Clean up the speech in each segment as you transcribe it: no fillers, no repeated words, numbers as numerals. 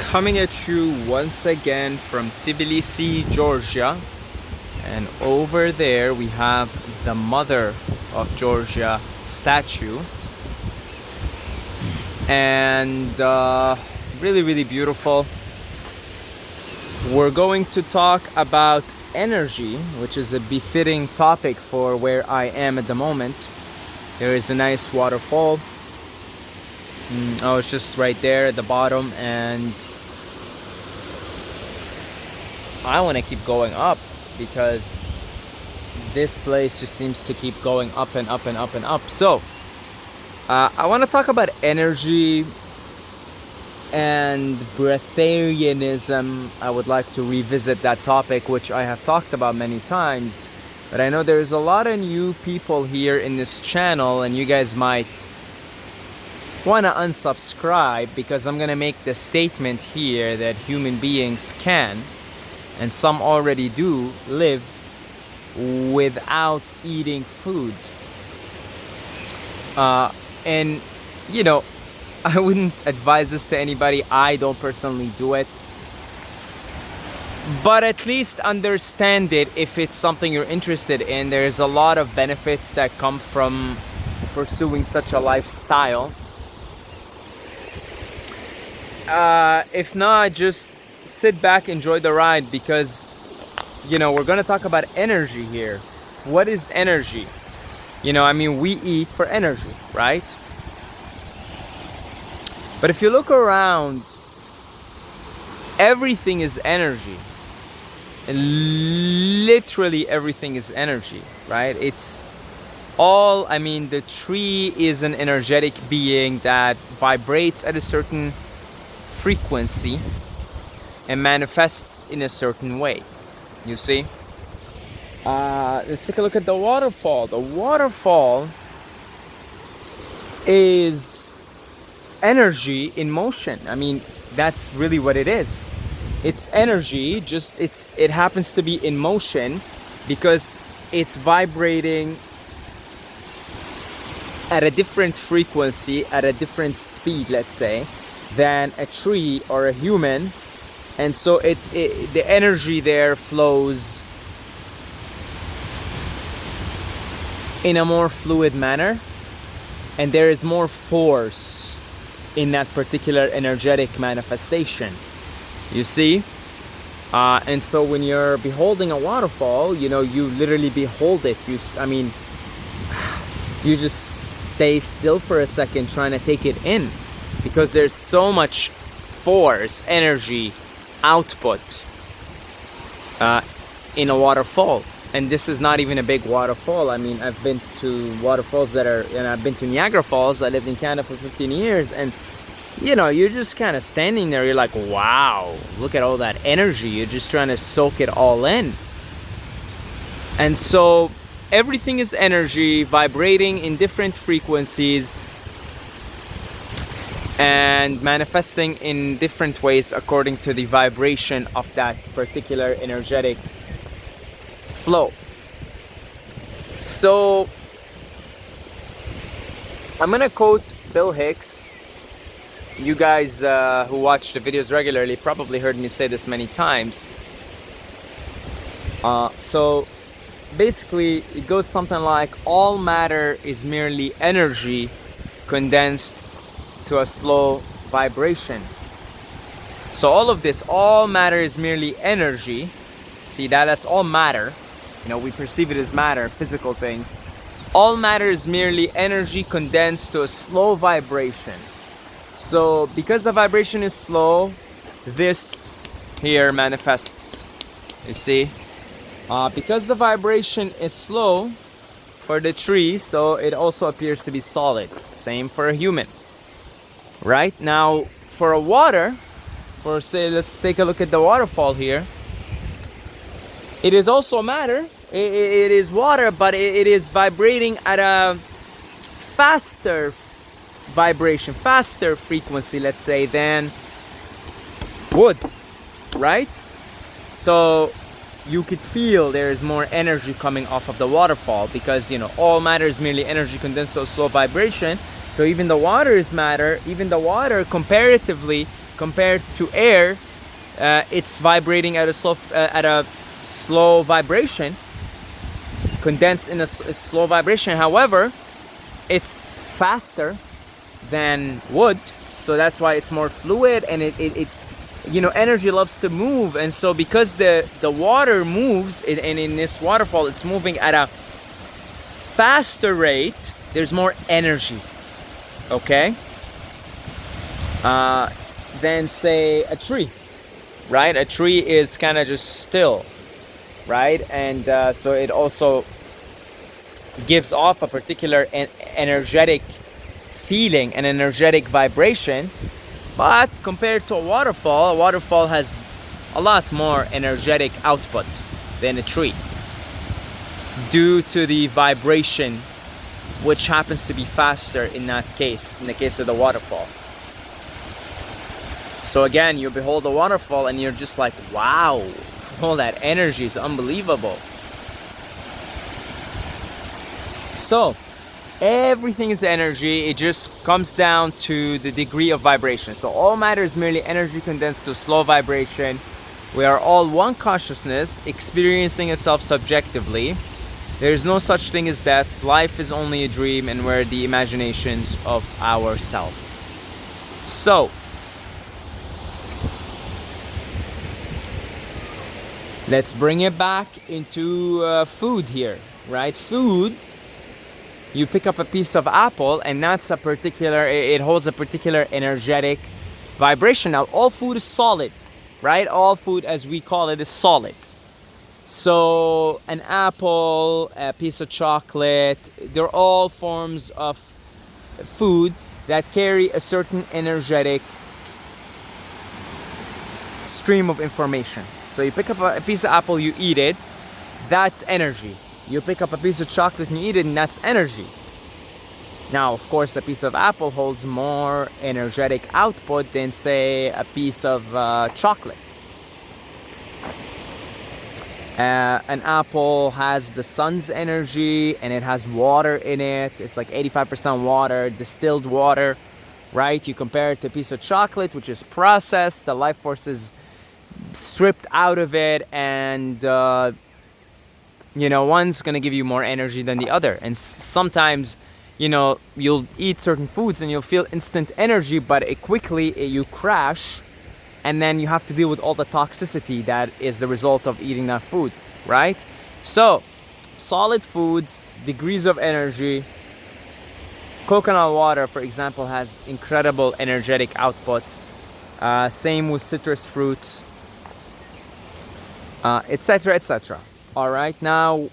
coming at you once again from Tbilisi, Georgia. And over there we have the Mother of Georgia statue. And really, really beautiful. We're going to talk about energy, which is a befitting topic for where I am at the moment. There is a nice waterfall. Oh, it's just right there at the bottom, and I want to keep going up because this place just seems to keep going up and up and up and up. So I want to talk about energy and breatharianism. I would like to revisit that topic, which I have talked about many times, but I know there's a lot of new people here in this channel, and you guys might want to unsubscribe because I'm gonna make the statement here that human beings can, and some already do, live without eating food. And you know, I wouldn't advise this to anybody. I don't personally do it, but at least understand it if it's something you're interested in. There's a lot of benefits that come from pursuing such a lifestyle. If not, just sit back, enjoy the ride, because we're gonna talk about energy here. What is energy? I mean, we eat for energy, right? But if you look around, everything is energy. And literally everything is energy, right? It's all, I mean, the tree is an energetic being that vibrates at a certain frequency and manifests in a certain way. You see? Let's take a look at the waterfall. The waterfall is energy in motion. I mean, that's really what it is. It's energy, just it happens to be in motion because it's vibrating at a different frequency, at a different speed, let's say, than a tree or a human. And so the energy there flows in a more fluid manner, and there is more force in that particular energetic manifestation, you see? And so when you're beholding a waterfall, you literally behold it. You just stay still for a second trying to take it in, because there's so much force, energy, output in a waterfall. And this is not even a big waterfall. I mean, I've been to waterfalls I've been to Niagara Falls. I lived in Canada for 15 years, and you're just kind of standing there. You're like, wow, look at all that energy. You're just trying to soak it all in. And so everything is energy vibrating in different frequencies and manifesting in different ways according to the vibration of that particular energetic flow. So I'm gonna quote Bill Hicks. You guys who watch the videos regularly probably heard me say this many times. So basically it goes something like, all matter is merely energy condensed to a slow vibration. So all matter is merely energy. See, that's all matter. We perceive it as matter, physical things. All matter is merely energy condensed to a slow vibration. So because the vibration is slow, this here manifests. You see? Because the vibration is slow for the tree, so it also appears to be solid. Same for a human. Right? Now, for a water, let's take a look at the waterfall here. It is also matter. It is water, but it is vibrating at a faster vibration, faster frequency, let's say, than wood, right? So you could feel there is more energy coming off of the waterfall because, all matter is merely energy condensed to a slow vibration. So even the water is matter. Even the water comparatively compared to air, it's vibrating at a slow vibration, condensed in a slow vibration. However, it's faster than wood, so that's why it's more fluid, and it energy loves to move. And so because the water moves, and in this waterfall it's moving at a faster rate, there's more energy, okay, than say a tree, right? A tree is kind of just still, right? And so it also gives off a particular energetic feeling, an energetic vibration. But compared to a waterfall has a lot more energetic output than a tree, due to the vibration, which happens to be faster in that case, in the case of the waterfall. So again, you behold a waterfall and you're just like, wow, all that energy is unbelievable. So everything is energy. It just comes down to the degree of vibration. So all matter is merely energy condensed to slow vibration. We are all one consciousness experiencing itself subjectively. There is no such thing as death. Life is only a dream, and we're the imaginations of ourself. So let's bring it back into food here, right? Food, you pick up a piece of apple, and that's it holds a particular energetic vibration. Now, all food is solid, right? All food, as we call it, is solid. So an apple, a piece of chocolate, they're all forms of food that carry a certain energetic stream of information. So you pick up a piece of apple, you eat it, that's energy. You pick up a piece of chocolate and you eat it, and that's energy. Now, of course, a piece of apple holds more energetic output than, say, a piece of chocolate. An apple has the sun's energy, and it has water in it. It's like 85% water, distilled water, right? You compare it to a piece of chocolate, which is processed, the life force is stripped out of it, and one's gonna give you more energy than the other. And sometimes, you'll eat certain foods and you'll feel instant energy, but you crash, and then you have to deal with all the toxicity that is the result of eating that food, right? So solid foods, degrees of energy. Coconut water, for example, has incredible energetic output. Same with citrus fruits, etc., etc. All right, now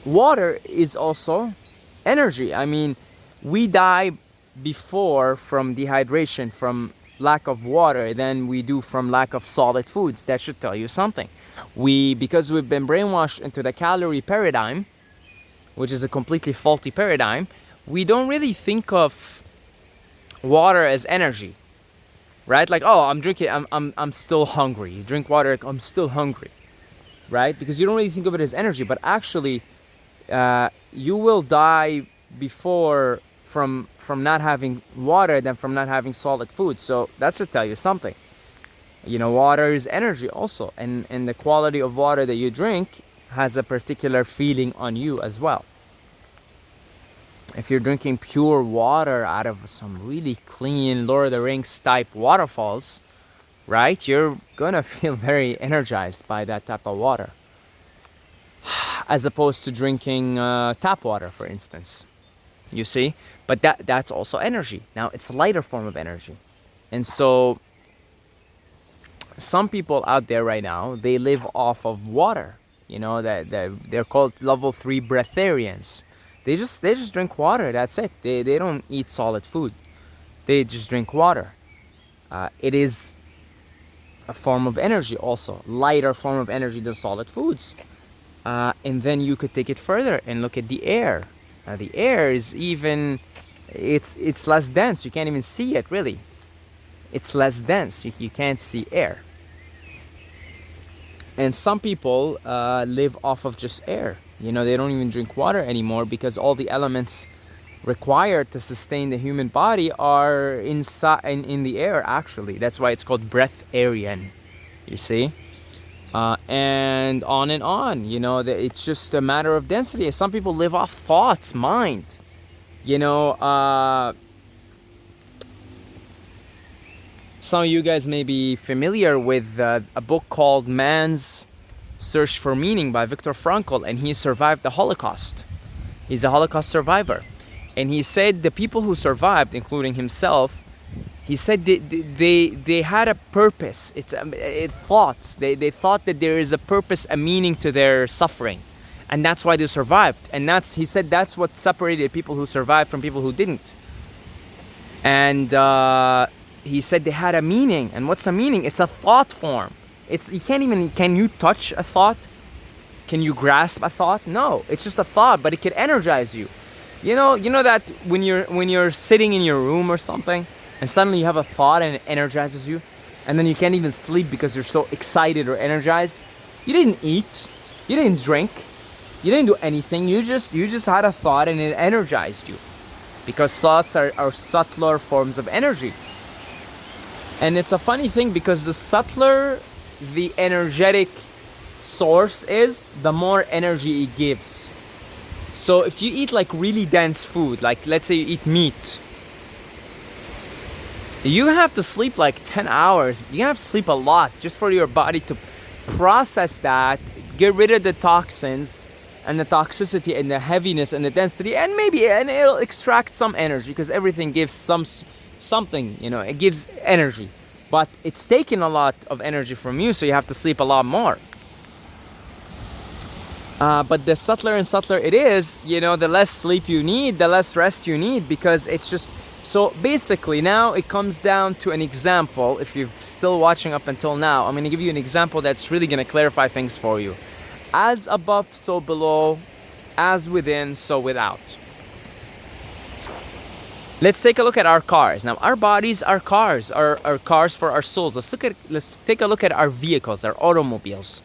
water is also energy. I mean, we die before from dehydration, from lack of water, than we do from lack of solid foods. That should tell you something. Because we've been brainwashed into the calorie paradigm, which is a completely faulty paradigm, we don't really think of water as energy, right? Like, oh, I'm still hungry. You drink water, I'm still hungry, right? Because you don't really think of it as energy, but actually, you will die before from not having water than from not having solid food. So that should tell you something. Water is energy also, and the quality of water that you drink has a particular feeling on you as well. If you're drinking pure water out of some really clean Lord of the Rings type waterfalls, right, you're gonna feel very energized by that type of water, as opposed to drinking tap water, for instance. You see? But that's also energy. Now, it's a lighter form of energy. And so some people out there right now, they live off of water. That they're called level 3 breatharians. They just drink water. That's it. They don't eat solid food. They just drink water. It is a form of energy also, lighter form of energy than solid foods. And then you could take it further and look at the air. The air is it's less dense. You can't even see it, really. It's less dense. You can't see air. And some people live off of just air. They don't even drink water anymore because all the elements required to sustain the human body are inside in the air. Actually, that's why it's called breatharian. You see, and on. It's just a matter of density. Some people live off thoughts, mind. Some of you guys may be familiar with a book called Man's Search for Meaning by Viktor Frankl, and he survived the Holocaust. He's a Holocaust survivor. And he said the people who survived, including himself, he said they had a purpose. It's thoughts. They thought that there is a purpose, a meaning to their suffering. And that's why they survived. And he said that's what separated people who survived from people who didn't. And he said they had a meaning. And what's a meaning? It's a thought form. Can you touch a thought? Can you grasp a thought? No, it's just a thought, but it can energize you. You know that when you're sitting in your room or something, and suddenly you have a thought and it energizes you, and then you can't even sleep because you're so excited or energized. You didn't eat, you didn't drink, you didn't do anything. You just had a thought and it energized you, because thoughts are subtler forms of energy. And it's a funny thing, because the subtler the energetic source is, the more energy it gives. So if you eat like really dense food, like let's say you eat meat, you have to sleep like 10 hours. You have to sleep a lot just for your body to process that, get rid of the toxins and the toxicity and the heaviness and the density, and it'll extract some energy, because everything gives something, it gives energy. But it's taking a lot of energy from you, so you have to sleep a lot more. But the subtler and subtler it is, the less sleep you need, the less rest you need, because it's just... So basically now it comes down to an example. If you're still watching up until now, I'm going to give you an example that's really going to clarify things for you. As above, so below. As within, so without. Let's take a look at our cars. Now, our bodies are cars, are cars for our souls. Let's take a look at our vehicles, our automobiles.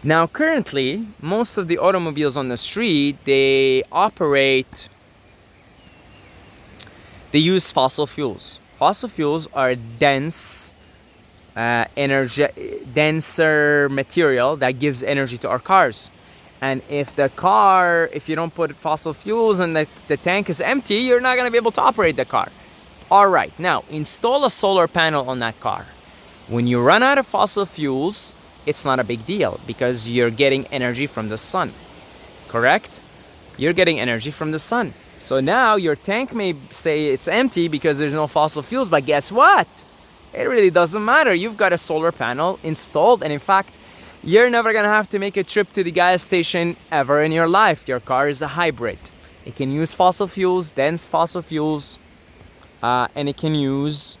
Now, currently, most of the automobiles on the street, they use fossil fuels. Fossil fuels are denser material that gives energy to our cars. And if you don't put fossil fuels and the tank is empty, you're not going to be able to operate the car. All right, now install a solar panel on that car. When you run out of fossil fuels, it's not a big deal, because you're getting energy from the sun. Correct? You're getting energy from the sun. So now your tank may say it's empty because there's no fossil fuels, but guess what? It really doesn't matter. You've got a solar panel installed, and in fact, you're never gonna have to make a trip to the gas station ever in your life. Your car is a hybrid. It can use fossil fuels, dense fossil fuels, and it can use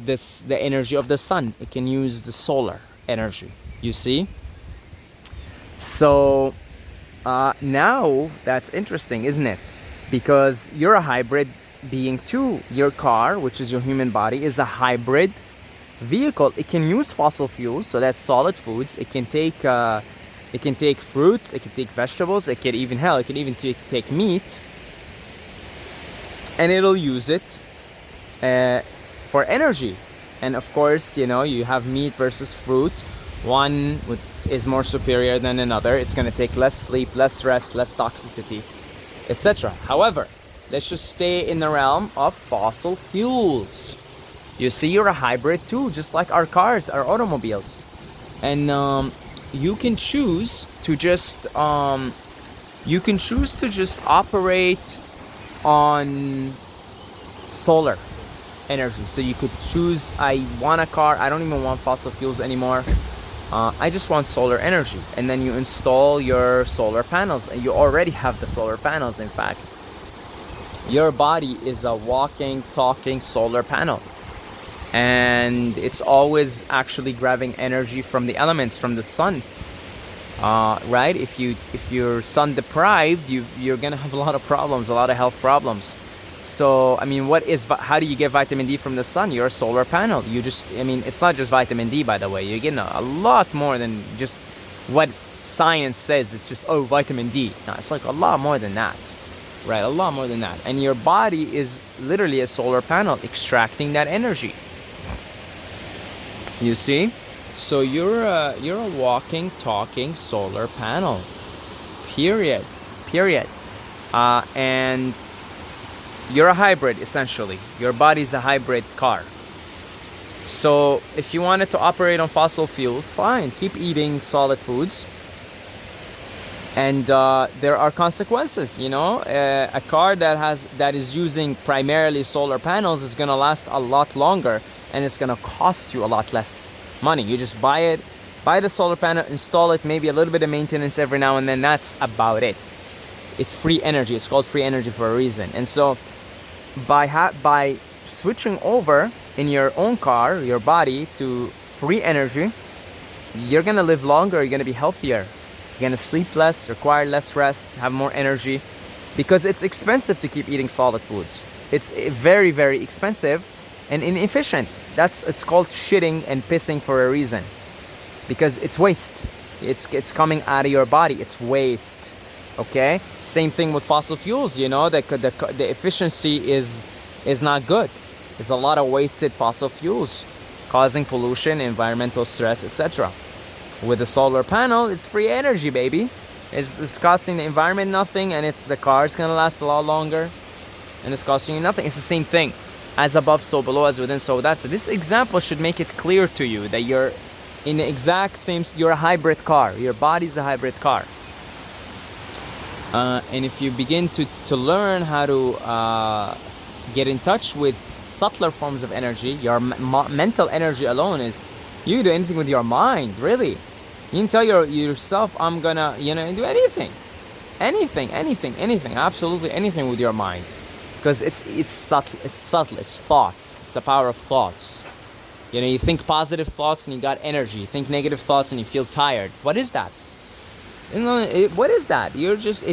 the energy of the sun. It can use the solar energy. You see? So now that's interesting, isn't it? Because you're a hybrid being too. Your car, which is your human body, is a hybrid vehicle. It can use fossil fuels, so that's solid foods. It can take fruits, it can take vegetables, it can even take meat, and it'll use it for energy. And of course, you have meat versus fruit. One is more superior than another. It's going to take less sleep, less rest, less toxicity, etc. However, let's just stay in the realm of fossil fuels. You see, you're a hybrid too, just like our cars, our automobiles. And you can choose to just operate on solar energy. So you could choose, I want a car, I don't even want fossil fuels anymore. I just want solar energy. And then you install your solar panels, and you already have the solar panels. In fact, your body is a walking, talking solar panel. And it's always actually grabbing energy from the elements, from the sun, right? If you're sun deprived, you're gonna have a lot of problems, a lot of health problems. So I mean, how do you get vitamin D from the sun? You're a solar panel. It's not just vitamin D, by the way. You're getting a lot more than just what science says. It's just vitamin D. No, it's like a lot more than that. right? A lot more than that. And your body is literally a solar panel extracting that energy. You see? So you're a walking, talking solar panel. Period. Period. And you're a hybrid, essentially. Your body's a hybrid car. So if you wanted to operate on fossil fuels, fine, keep eating solid foods. And there are consequences, you know. A car that is using primarily solar panels is gonna last a lot longer, and it's gonna cost you a lot less money. You just buy the solar panel, install it, maybe a little bit of maintenance every now and then. That's about it. It's free energy. It's called free energy for a reason. And so by switching over in your own car, your body, to free energy, you're gonna live longer, you're gonna be healthier, you're gonna sleep less, require less rest, have more energy, because it's expensive to keep eating solid foods. It's very, very expensive and inefficient. It's called shitting and pissing for a reason, because it's waste. It's coming out of your body. It's waste. Okay. Same thing with fossil fuels. You know, the efficiency is not good. There's a lot of wasted fossil fuels, causing pollution, environmental stress, etc. With a solar panel, it's free energy, baby. It's costing the environment nothing, and the car's gonna last a lot longer, and it's costing you nothing. It's the same thing. As above, so below, as within, so without. So this example should make it clear to you that you're in the exact same. You're a hybrid car. Your body's a hybrid car. And if you begin to learn how to get in touch with subtler forms of energy, your mental energy alone is, you can do anything with your mind, really. You can tell yourself, I'm gonna, do anything, absolutely anything with your mind, because it's subtle, it's thoughts, it's the power of thoughts. You think positive thoughts and you got energy. You think negative thoughts and you feel tired. What is that? What is that? You're just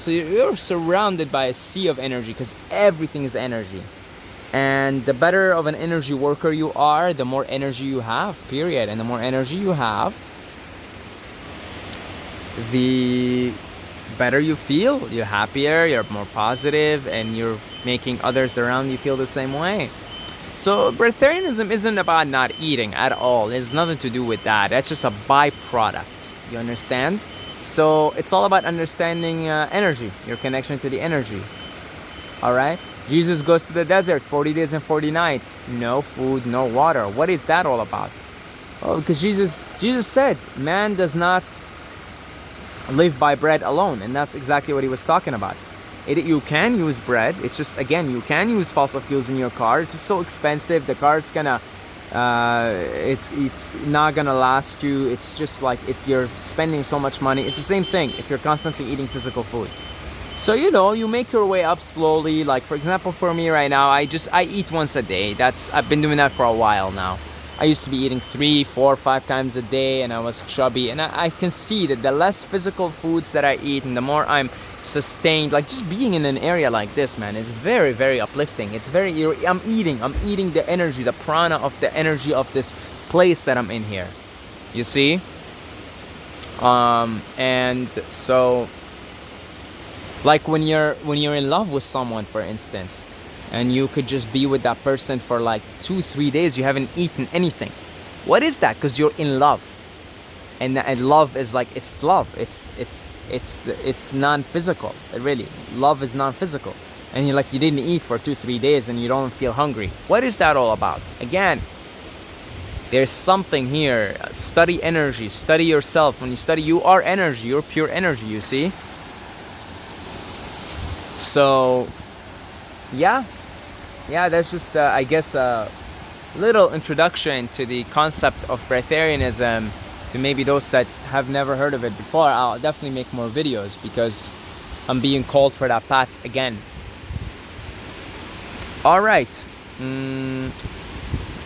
you're surrounded by a sea of energy, because everything is energy. And the better of an energy worker you are, the more energy you have, period. And the more energy you have, the better you feel. You're happier, you're more positive, and you're making others around you feel the same way. So breatharianism isn't about not eating at all. It has nothing to do with that. That's just a byproduct. You understand? So it's all about understanding energy, your connection to the energy. All right? Jesus goes to the desert, 40 days and 40 nights. No food, no water. What is that all about? Oh, because Jesus said, man does not live by bread alone. And that's exactly what he was talking about. You can use bread. It's just, again, you can use fossil fuels in your car. It's just so expensive. The car's gonna, it's not gonna last you. It's just like, if you're spending so much money, it's the same thing if you're constantly eating physical foods. So, you make your way up slowly. Like, for example, for me right now, I eat once a day. I've been doing that for a while now. I used to be eating 3, 4, 5 times a day, and I was chubby. And I can see that the less physical foods that I eat, and the more I'm sustained, like just being in an area like this, man, is very, very uplifting. I'm eating the energy, the prana of the energy of this place that I'm in here. You see? And so, like when you're in love with someone, for instance, and you could just be with that person for like 2-3 days, you haven't eaten anything. What is that? Because you're in love. And love is like, it's love. It's non-physical. Really, love is non-physical. And you didn't eat for 2-3 days and you don't feel hungry. What is that all about? Again, there's something here. Study energy. Study yourself. When you study, you are energy. You're pure energy. You see. So, yeah, that's just I guess a little introduction to the concept of breatharianism. To maybe those that have never heard of it before, I'll definitely make more videos, because I'm being called for that path again. All right, I'm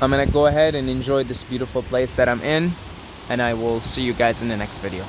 gonna go ahead and enjoy this beautiful place that I'm in, and I will see you guys in the next video.